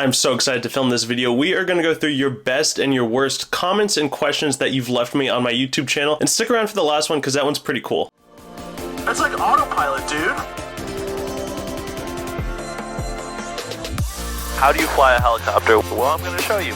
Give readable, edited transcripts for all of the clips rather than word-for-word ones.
I'm so excited to film this video. We are going to go through your best and your worst comments and questions that you've left me on my YouTube channel. And stick around for the last one because that one's pretty cool. That's like autopilot, dude. How do you fly a helicopter? Well, I'm going to show you.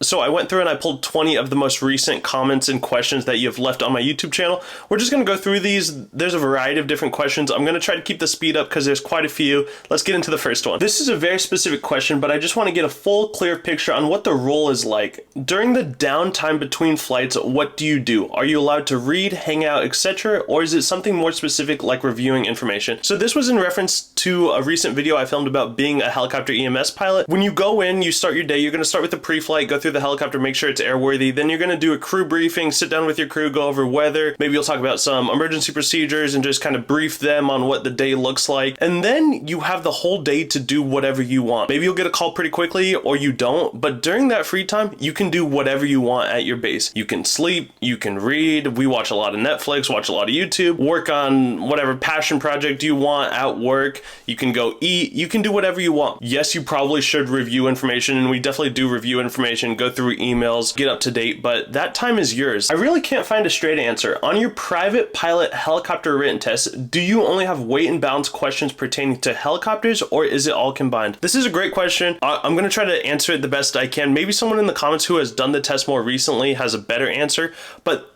So I went through and I pulled 20 of the most recent comments and questions that you've left on my YouTube channel. We're just going to go through these. There's a variety of different questions. I'm going to try to keep the speed up because there's quite a few. Let's get into the first one. This is a very specific question, but I just want to get a full, clear picture on what the role is like. During the downtime between flights, what do you do? Are you allowed to read, hang out, etc.? Or is it something more specific like reviewing information? So this was in reference to a recent video I filmed about being a helicopter EMS pilot. When you go in, you start your day, you're going to start with the pre-flight, go through the helicopter, make sure it's airworthy. Then you're going to do a crew briefing, sit down with your crew, go over weather. Maybe you'll talk about some emergency procedures and just kind of brief them on what the day looks like. And then you have the whole day to do whatever you want. Maybe you'll get a call pretty quickly or you don't, but during that free time, you can do whatever you want at your base. You can sleep, you can read. We watch a lot of Netflix, watch a lot of YouTube, work on whatever passion project you want at work. You can go eat, you can do whatever you want. Yes, you probably should review information, and we definitely do review information, go through emails, get up to date, but that time is yours. I really can't find a straight answer. On your private pilot helicopter written test, do you only have weight and balance questions pertaining to helicopters, or is it all combined? This is a great question. I'm going to try to answer it the best I can. Maybe someone in the comments who has done the test more recently has a better answer, but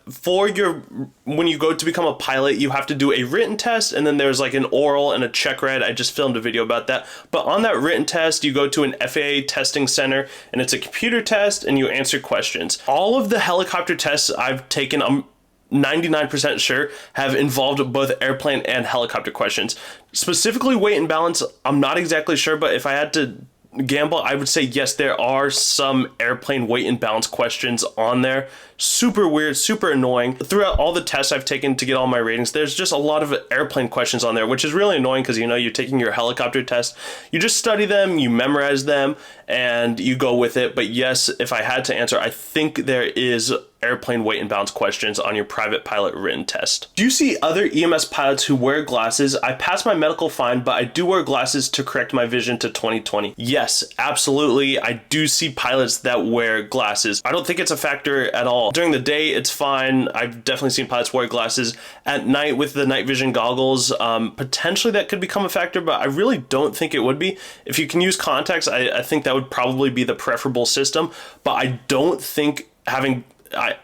when you go to become a pilot, you have to do a written test, and then there's like an oral and a check ride. I just filmed a video about that. But on that written test, you go to an FAA testing center, and it's a computer test, and you answer questions. All of the helicopter tests I've taken, I'm 99% sure, have involved both airplane and helicopter questions. Specifically weight and balance, I'm not exactly sure, but if I had to gamble, I would say yes, there are some airplane weight and balance questions on there. Super weird, super annoying. Throughout all the tests I've taken to get all my ratings, there's just a lot of airplane questions on there, which is really annoying because, you know, you're taking your helicopter test, you just study them, you memorize them, and you go with it. But yes, if I had to answer, I think there is airplane weight and balance questions on your private pilot written test. Do you see other EMS pilots who wear glasses? I passed my medical fine, but I do wear glasses to correct my vision to 20/20. Yes, absolutely. I do see pilots that wear glasses. I don't think it's a factor at all. During the day, it's fine. I've definitely seen pilots wear glasses. At night with the night vision goggles, potentially that could become a factor, but I really don't think it would be. If you can use contacts, I think that would probably be the preferable system, but I don't think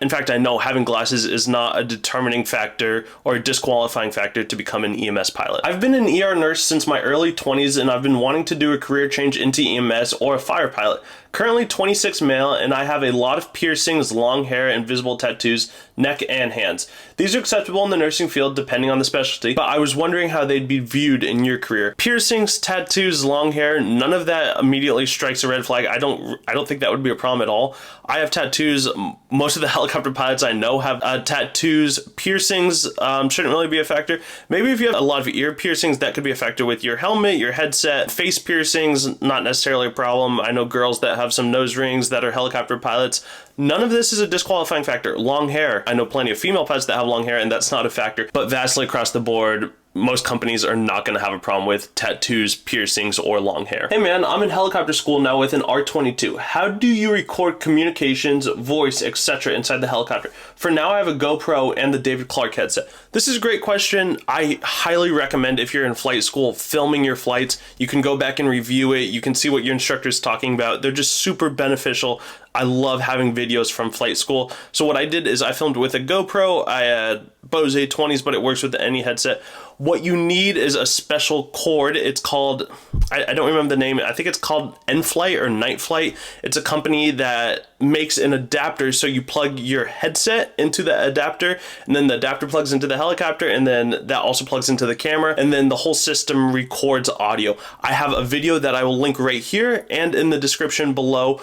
in fact, I know having glasses is not a determining factor or a disqualifying factor to become an EMS pilot. I've been an ER nurse since my early 20s, and I've been wanting to do a career change into EMS or a fire pilot. Currently 26 male, and I have a lot of piercings, long hair, and visible tattoos, neck and hands. These are acceptable in the nursing field depending on the specialty, but I was wondering how they'd be viewed in your career. Piercings, tattoos, long hair, none of that immediately strikes a red flag. I don't think that would be a problem at all. I have tattoos. Most of the helicopter pilots I know have tattoos. Piercings shouldn't really be a factor. Maybe if you have a lot of ear piercings, that could be a factor with your helmet, your headset. Face piercings, not necessarily a problem. I know girls that have some nose rings that are helicopter pilots. None of this is a disqualifying factor. Long hair. I know plenty of female pilots that have long hair, and that's not a factor. But vastly across the board, most companies are not going to have a problem with tattoos, piercings, or long hair. Hey man, I'm in helicopter school now with an R22. How do you record communications, voice, etc. inside the helicopter? For now, I have a GoPro and the David Clark headset. This is a great question. I highly recommend, if you're in flight school, filming your flights. You can go back and review it. You can see what your instructor's talking about. They're just super beneficial. I love having videos from flight school. So what I did is I filmed with a GoPro. I had Bose A20s, but it works with any headset. What you need is a special cord. It's called, I don't remember the name. I think it's called N-Flight or Night Flight. It's a company that makes an adapter. So you plug your headset into the adapter, and then the adapter plugs into the helicopter, and then that also plugs into the camera, and then the whole system records audio. I have a video that I will link right here and in the description below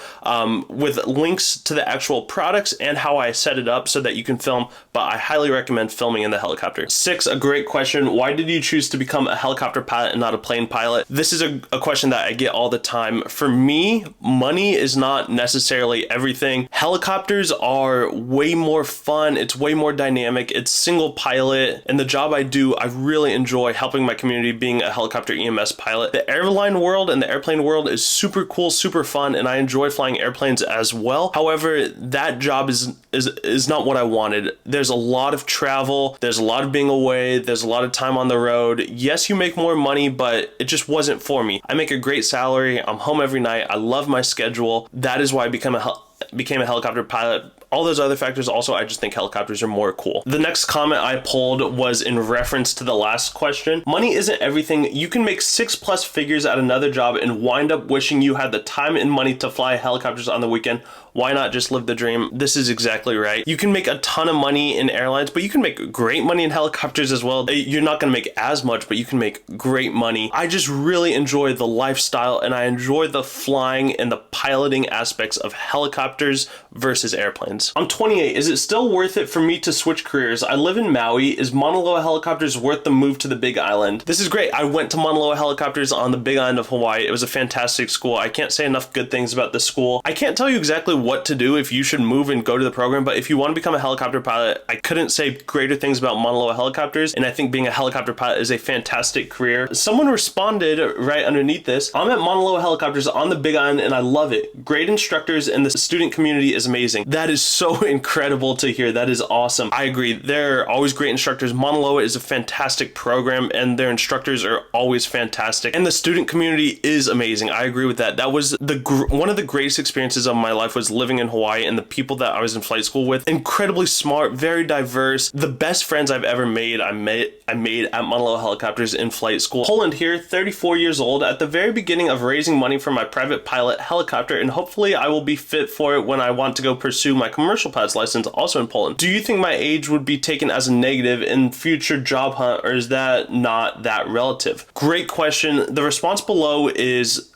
with links to the actual products and how I set it up so that you can film, but I highly recommend filming in the helicopter. 6, a great question. Why did you choose to become a helicopter pilot and not a plane pilot? This is a a question that I get all the time. For me, money is not necessarily everything. Helicopters are way more fun. It's way more dynamic. It's single pilot. And the job I do, I really enjoy helping my community being a helicopter EMS pilot. The airline world and the airplane world is super cool, super fun, and I enjoy flying airplanes as well. However, that job is not what I wanted. There's a lot of travel. There's a lot of being away. There's a lot of time on the road. Yes, you make more money, but it just wasn't for me. I make a great salary. I'm home every night. I love my schedule. That is why I became a helicopter pilot. All those other factors also, I just think helicopters are more cool. The next comment I pulled was in reference to the last question. Money isn't everything. You can make 6+ figures at another job and wind up wishing you had the time and money to fly helicopters on the weekend. Why not just live the dream? This is exactly right. You can make a ton of money in airlines, but you can make great money in helicopters as well. You're not going to make as much, but you can make great money. I just really enjoy the lifestyle, and I enjoy the flying and the piloting aspects of helicopters versus airplanes. I'm 28. Is it still worth it for me to switch careers? I live in Maui. Is Mauna Loa Helicopters worth the move to the Big Island? This is great. I went to Mauna Loa Helicopters on the Big Island of Hawaii. It was a fantastic school. I can't say enough good things about this school. I can't tell you exactly what to do if you should move and go to the program, but if you want to become a helicopter pilot, I couldn't say greater things about Mauna Loa Helicopters, and I think being a helicopter pilot is a fantastic career. Someone responded right underneath this. I'm at Mauna Loa Helicopters on the Big Island and I love it. Great instructors and the student community is amazing. That is so incredible to hear. That is awesome. I agree. They're always great instructors. Mauna Loa is a fantastic program and their instructors are always fantastic. And the student community is amazing. I agree with that. That was one of the greatest experiences of my life, was living in Hawaii, and the people that I was in flight school with. Incredibly smart, very diverse. The best friends I've ever made, I made at Mauna Loa Helicopters in flight school. Poland here, 34 years old, at the very beginning of raising money for my private pilot helicopter, and hopefully I will be fit for it when I want to go pursue my commercial pilot's license also in Poland. Do you think my age would be taken as a negative in future job hunt, or is that not that relative? Great question. The response below is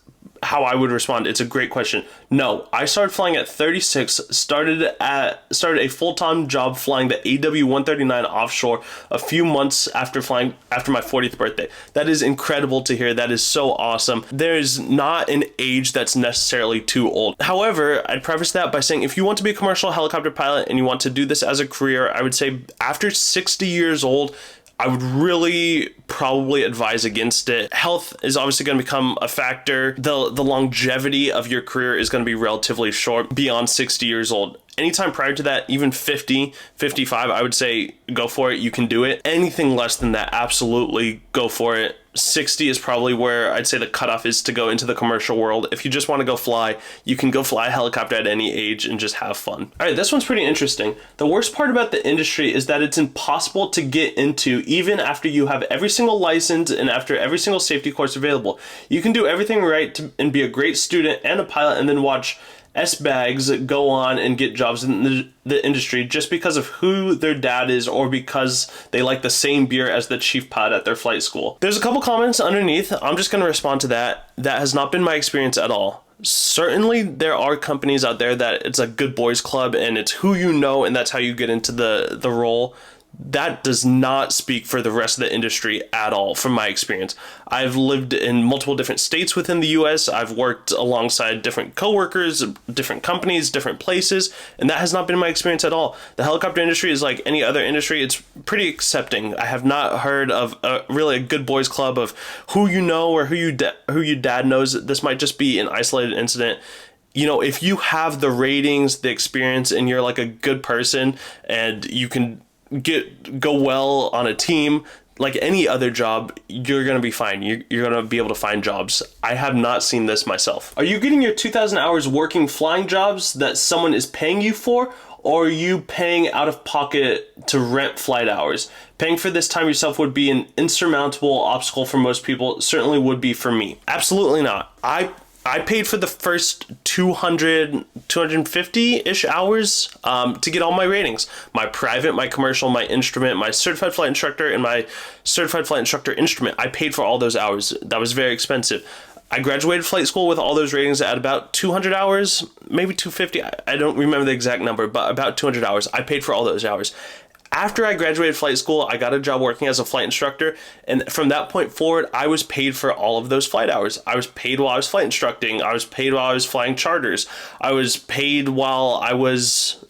how I would respond. It's a great question. No, I started flying at 36, started a full-time job flying the AW139 offshore a few months after my 40th birthday. That is incredible to hear. That is so awesome. There's not an age that's necessarily too old. However, I'd preface that by saying if you want to be a commercial helicopter pilot and you want to do this as a career, I would say after 60 years old, I would really probably advise against it. Health is obviously going to become a factor. The longevity of your career is going to be relatively short beyond 60 years old. Anytime prior to that, even 50, 55, I would say go for it. You can do it. Anything less than that, absolutely go for it. 60 is probably where I'd say the cutoff is to go into the commercial world. If you just want to go fly, you can go fly a helicopter at any age and just have fun. All right, this one's pretty interesting. The worst part about the industry is that it's impossible to get into even after you have every single license and after every single safety course available. You can do everything right and be a great student and a pilot and then watch S-bags go on and get jobs in the industry just because of who their dad is or because they like the same beer as the chief pilot at their flight school. There's a couple comments underneath. I'm just going to respond to that. That has not been my experience at all. Certainly there are companies out there that it's a good boys club and it's who you know and that's how you get into the role. That does not speak for the rest of the industry at all from my experience. I've lived in multiple different states within the US. I've worked alongside different coworkers, different companies, different places, and that has not been my experience at all. The helicopter industry is like any other industry. It's pretty accepting. I have not heard of really a good boys club of who you know or who your dad knows. This might just be an isolated incident. You know, if you have the ratings, the experience, and you're like a good person and you can go well on a team, like any other job, you're going to be fine. You're going to be able to find jobs. I have not seen this myself. Are you getting your 2,000 hours working flying jobs that someone is paying you for, or are you paying out of pocket to rent flight hours? Paying for this time yourself would be an insurmountable obstacle for most people. It certainly would be for me. Absolutely not. I paid for the first 250-ish hours to get all my ratings. My private, my commercial, my instrument, my certified flight instructor, and my certified flight instructor instrument. I paid for all those hours. That was very expensive. I graduated flight school with all those ratings at about 200 hours, maybe 250. I don't remember the exact number, but about 200 hours. I paid for all those hours. After I graduated flight school, I got a job working as a flight instructor, and from that point forward, I was paid for all of those flight hours. I was paid while I was flight instructing. I was paid while I was flying charters. I was paid while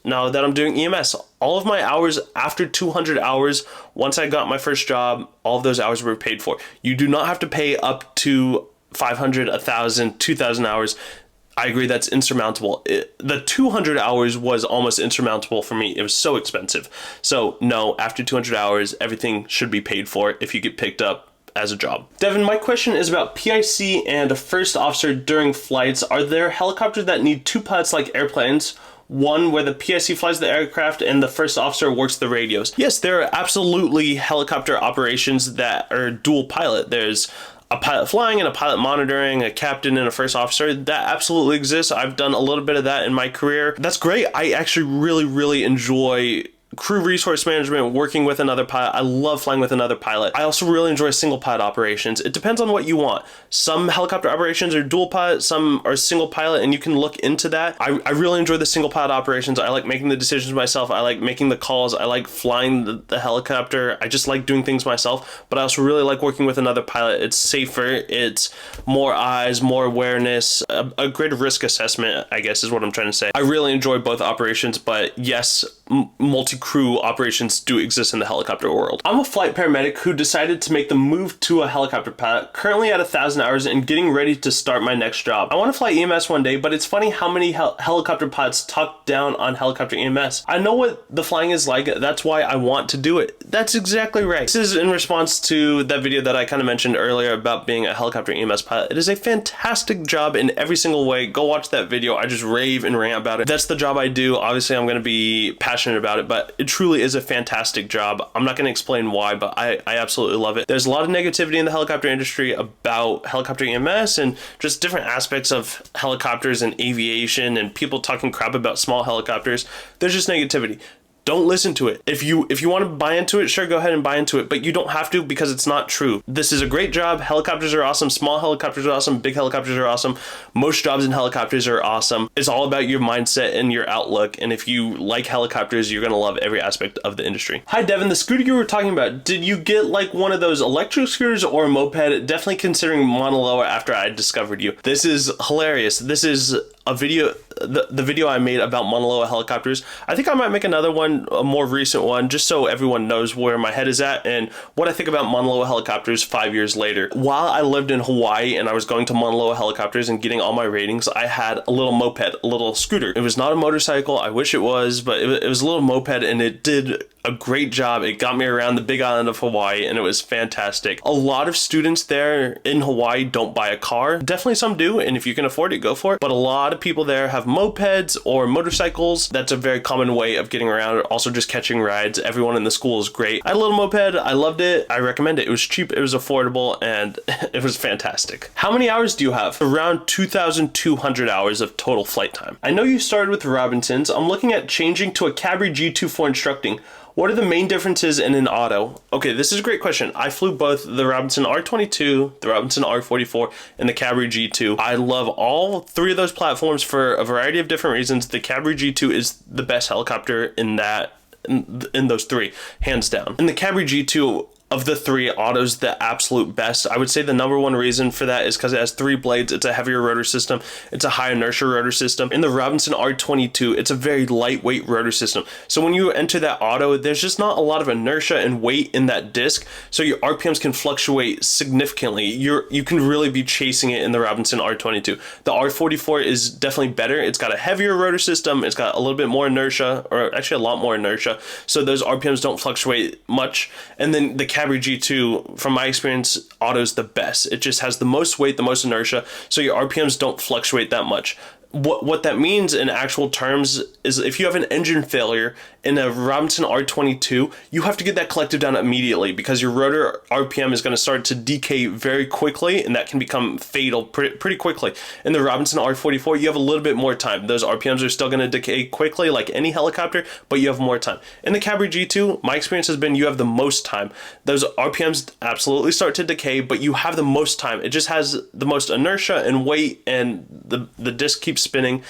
now that I'm doing EMS. All of my hours after 200 hours, once I got my first job, all of those hours were paid for. You do not have to pay up to 500, 1,000, 2,000 hours. I agree, that's insurmountable. The 200 hours was almost insurmountable for me. It was so expensive. So no, after 200 hours, everything should be paid for if you get picked up as a job. Devin, my question is about PIC and a first officer during flights. Are there helicopters that need two pilots like airplanes? One where the PIC flies the aircraft and the first officer works the radios. Yes, there are absolutely helicopter operations that are dual pilot. There's a pilot flying and a pilot monitoring, a captain and a first officer. That absolutely exists. I've done a little bit of that in my career. That's great. I actually really enjoy crew resource management, working with another pilot. I love flying with another pilot. I also really enjoy single pilot operations. It depends on what you want. Some helicopter operations are dual pilot, some are single pilot, and you can look into that. I really enjoy the single pilot operations. I like making the decisions myself. I like making the calls. I like flying the helicopter. I just like doing things myself, but I also really like working with another pilot. It's safer. It's more eyes, more awareness, a greater risk assessment, I guess is what I'm trying to say. I really enjoy both operations, but yes, multi-crew operations do exist in the helicopter world. I'm a flight paramedic who decided to make the move to a helicopter pilot, currently at 1,000 hours and getting ready to start my next job. I want to fly EMS one day, but it's funny how many helicopter pilots talk down on helicopter EMS. I know what the flying is like, that's why I want to do it. That's exactly right. This is in response to that video that I kind of mentioned earlier about being a helicopter EMS pilot. It is a fantastic job in every single way. Go watch that video. I just rave and rant about it. That's the job I do. Obviously, I'm going to be passionate about it, but it truly is a fantastic job. I'm not going to explain why, but I absolutely love it. There's a lot of negativity in the helicopter industry about helicopter EMS and just different aspects of helicopters and aviation and people talking crap about small helicopters. There's just negativity. Don't listen to it. If you want to buy into it, sure, go ahead and buy into it, but you don't have to because it's not true. This is a great job. Helicopters are awesome. Small helicopters are awesome. Big helicopters are awesome. Most jobs in helicopters are awesome. It's all about your mindset and your outlook, and if you like helicopters, you're going to love every aspect of the industry. Hi, Devin. The scooter you were talking about, did you get like one of those electric scooters or a moped? Definitely considering monoloa after I discovered you. This is hilarious. This is a video, the video I made about monoloa helicopters. I think I might make another one, a more recent one, just so everyone knows where my head is at and what I think about monoloa helicopters 5 years later. While I lived in Hawaii and I was going to monoloa helicopters and getting all my ratings, I had a little moped, a little scooter. It was not a motorcycle. I wish it was, but it was a little moped, and it did a great job. It got me around the big island of Hawaii, and it was fantastic. A lot of students there in Hawaii don't buy a car. Definitely some do, and if you can afford it, go for it. But a lot of people there have mopeds or motorcycles. That's a very common way of getting around, also just catching rides. Everyone in the school is great. I had a little moped. I loved it. I recommend it. It was cheap, it was affordable, and it was fantastic. How many hours do you have? Around 2,200 hours of total flight time. I know you started with Robinsons. I'm looking at changing to a Cabri G2 for instructing. What are the main differences in an auto? Okay, this is a great question. I flew both the Robinson R22, the Robinson R44, and the Cabri G2. I love all three of those platforms for a variety of different reasons. The Cabri G2 is the best helicopter in those three, hands down. And the Cabri G2, of the three autos, the absolute best. I would say the number one reason for that is because it has 3 blades. It's a heavier rotor system. It's a high inertia rotor system. In the Robinson R22, it's a very lightweight rotor system. So when you enter that auto, there's just not a lot of inertia and weight in that disc. So your RPMs can fluctuate significantly. You can really be chasing it in the Robinson R22. The R44 is definitely better. It's got a heavier rotor system. It's got a little bit more inertia, or actually a lot more inertia. So those RPMs don't fluctuate much. And then the Cabri G2, from my experience, auto's the best. It just has the most weight, the most inertia, so your RPMs don't fluctuate that much. What that means in actual terms is if you have an engine failure in a Robinson R22, you have to get that collective down immediately because your rotor RPM is going to start to decay very quickly, and that can become fatal pretty quickly. In the Robinson R44, you have a little bit more time. Those RPMs are still going to decay quickly like any helicopter, but you have more time. In the Cabri G2, my experience has been you have the most time. Those RPMs absolutely start to decay, but you have the most time. It just has the most inertia and weight, and the disc keeps spinning.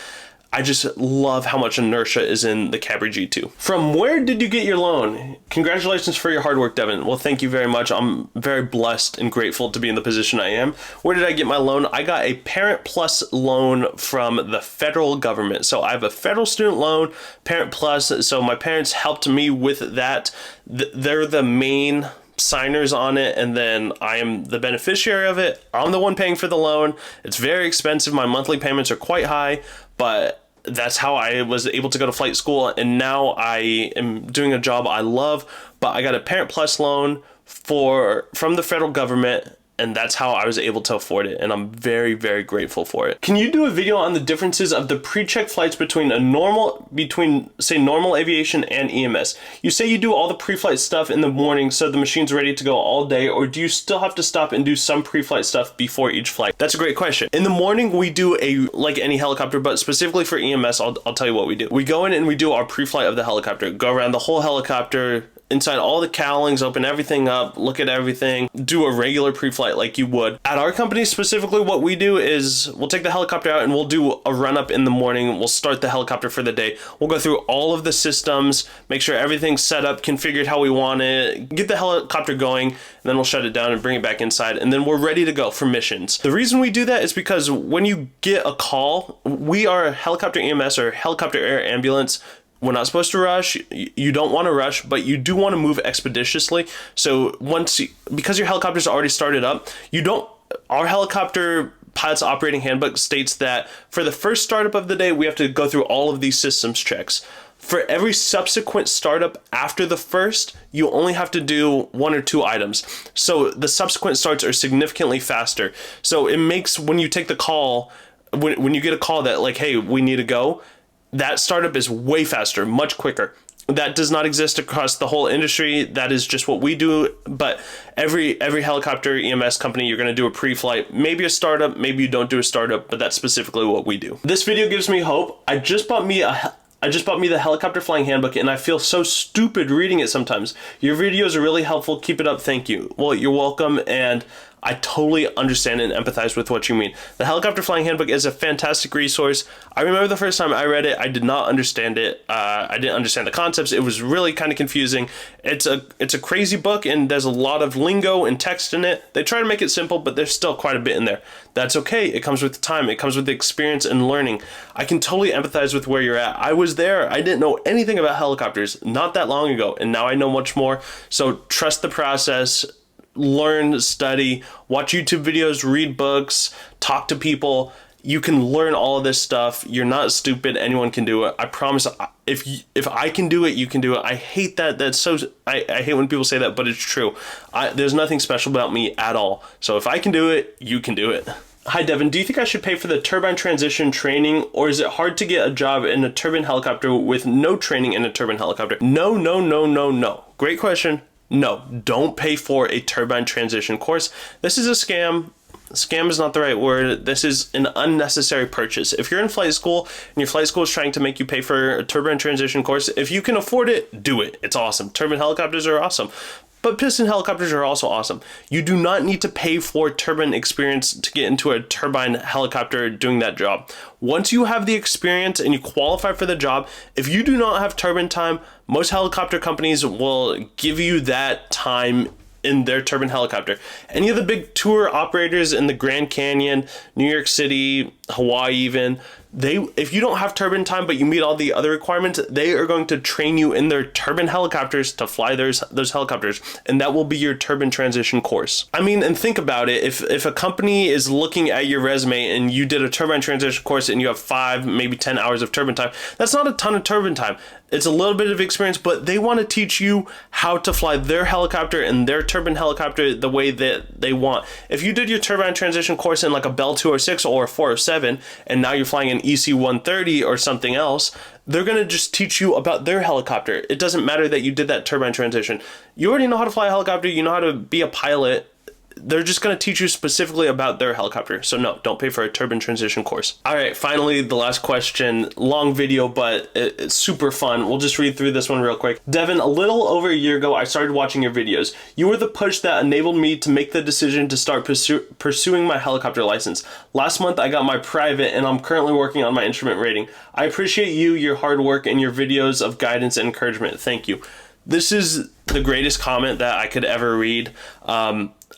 I just love how much inertia is in the Cabri G2. From where did you get your loan? Congratulations for your hard work, Devin. Well, thank you very much. I'm very blessed and grateful to be in the position I am. Where did I get my loan? I got a Parent Plus loan from the federal government. So I have a federal student loan, Parent Plus. So my parents helped me with that. They're the main signers on it, and then I am the beneficiary of it. I'm the one paying for the loan. It's very expensive. My monthly payments are quite high, but that's how I was able to go to flight school, and now I am doing a job I love. But I got a Parent Plus loan from the federal government, and that's how I was able to afford it, and I'm very, very grateful for it. Can you do a video on the differences of the pre-check flights between normal aviation and EMS? You say you do all the pre-flight stuff in the morning so the machine's ready to go all day, or do you still have to stop and do some pre-flight stuff before each flight? That's a great question. In the morning, we do like any helicopter, but specifically for EMS, I'll tell you what we do. We go in and we do our pre-flight of the helicopter, go around the whole helicopter, inside all the cowlings, open everything up, look at everything, do a regular pre-flight like you would. At our company specifically, what we do is we'll take the helicopter out and we'll do a run up in the morning. We'll start the helicopter for the day. We'll go through all of the systems, make sure everything's set up, configured how we want it, get the helicopter going, and then we'll shut it down and bring it back inside, and then we're ready to go for missions. The reason we do that is because when you get a call, we are a helicopter EMS or helicopter air ambulance. We're not supposed to rush. You don't want to rush, but you do want to move expeditiously. So because your helicopter's already started up, our helicopter pilot's operating handbook states that for the first startup of the day, we have to go through all of these systems checks. For every subsequent startup after the first, you only have to do 1 or 2 items. So the subsequent starts are significantly faster. So it makes, when you take the call, when you get a call that like, hey, we need to go, that startup is way faster, much quicker. That does not exist across the whole industry. That is just what we do. But every helicopter EMS company, you're going to do a pre-flight, maybe a startup, maybe you don't do a startup, but that's specifically what we do. This video gives me hope. I just bought me the helicopter flying handbook, and I feel so stupid reading it sometimes. Your videos are really helpful. Keep it up. Thank you. Well, you're welcome, and I totally understand and empathize with what you mean. The Helicopter Flying Handbook is a fantastic resource. I remember the first time I read it, I did not understand it. I didn't understand the concepts. It was really kind of confusing. It's a crazy book, and there's a lot of lingo and text in it. They try to make it simple, but there's still quite a bit in there. That's okay. It comes with time. It comes with experience and learning. I can totally empathize with where you're at. I was there. I didn't know anything about helicopters not that long ago, and now I know much more. So trust the process. Learn, study, watch YouTube videos, read books, talk to people. You can learn all of this stuff. You're not stupid. Anyone can do it. I promise. If I can do it, you can do it. I hate that. I hate when people say that, but it's true. There's nothing special about me at all. So if I can do it, you can do it. Hi, Devin. Do you think I should pay for the turbine transition training, or is it hard to get a job in a turbine helicopter with no training in a turbine helicopter? No, no, no, no, no. Great question. No, don't pay for a turbine transition course. This is a scam. Scam is not the right word. This is an unnecessary purchase. If you're in flight school and your flight school is trying to make you pay for a turbine transition course, if you can afford it, do it. It's awesome. Turbine helicopters are awesome. But piston helicopters are also awesome. You do not need to pay for turbine experience to get into a turbine helicopter doing that job. Once you have the experience and you qualify for the job, if you do not have turbine time, most helicopter companies will give you that time in their turbine helicopter. Any of the big tour operators in the Grand Canyon, New York City, Hawaii even, if you don't have turbine time but you meet all the other requirements, they are going to train you in their turbine helicopters to fly those helicopters, and that will be your turbine transition course. I mean, and think about it, if a company is looking at your resume and you did a turbine transition course and you have 5, maybe 10 hours of turbine time, that's not a ton of turbine time. It's a little bit of experience, but they want to teach you how to fly their helicopter and their turbine helicopter the way that they want. If you did your turbine transition course in like a Bell 206 or a 407, and now you're flying an EC-130 or something else, they're going to just teach you about their helicopter. It doesn't matter that you did that turbine transition. You already know how to fly a helicopter. You know how to be a pilot. they're just going to teach you specifically about their helicopter. So no, don't pay for a turbine transition course. All right, finally, the last question. Long video, but it's super fun. We'll just read through this one real quick. Devin, a little over a year ago, I started watching your videos. You were the push that enabled me to make the decision to start pursuing my helicopter license. Last month, I got my private, and I'm currently working on my instrument rating. I appreciate you, your hard work, and your videos of guidance and encouragement. Thank you. This is the greatest comment that I could ever read.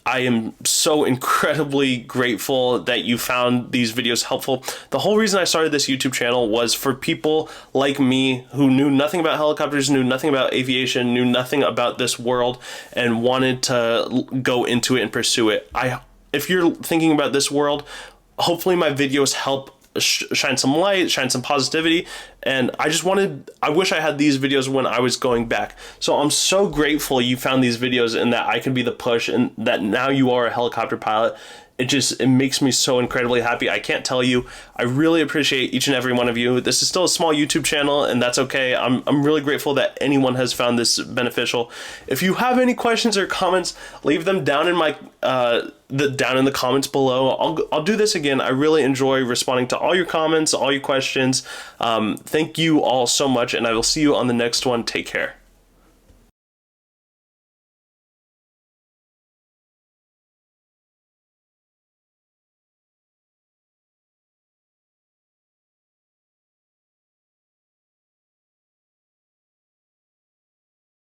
I am so incredibly grateful that you found these videos helpful. The whole reason I started this YouTube channel was for people like me who knew nothing about helicopters, knew nothing about aviation, knew nothing about this world, and wanted to go into it and pursue it. If you're thinking about this world, hopefully my videos help shine some light, shine some positivity, and I wish I had these videos when I was going back. So I'm so grateful you found these videos and that I could be the push and that now you are a helicopter pilot. It makes me so incredibly happy. I can't tell you. I really appreciate each and every one of you. This is still a small YouTube channel, and that's okay. I'm really grateful that anyone has found this beneficial. If you have any questions or comments, leave them down in my down in the comments below. I'll do this again. I really enjoy responding to all your comments, all your questions. Thank you all so much, and I will see you on the next one. Take care.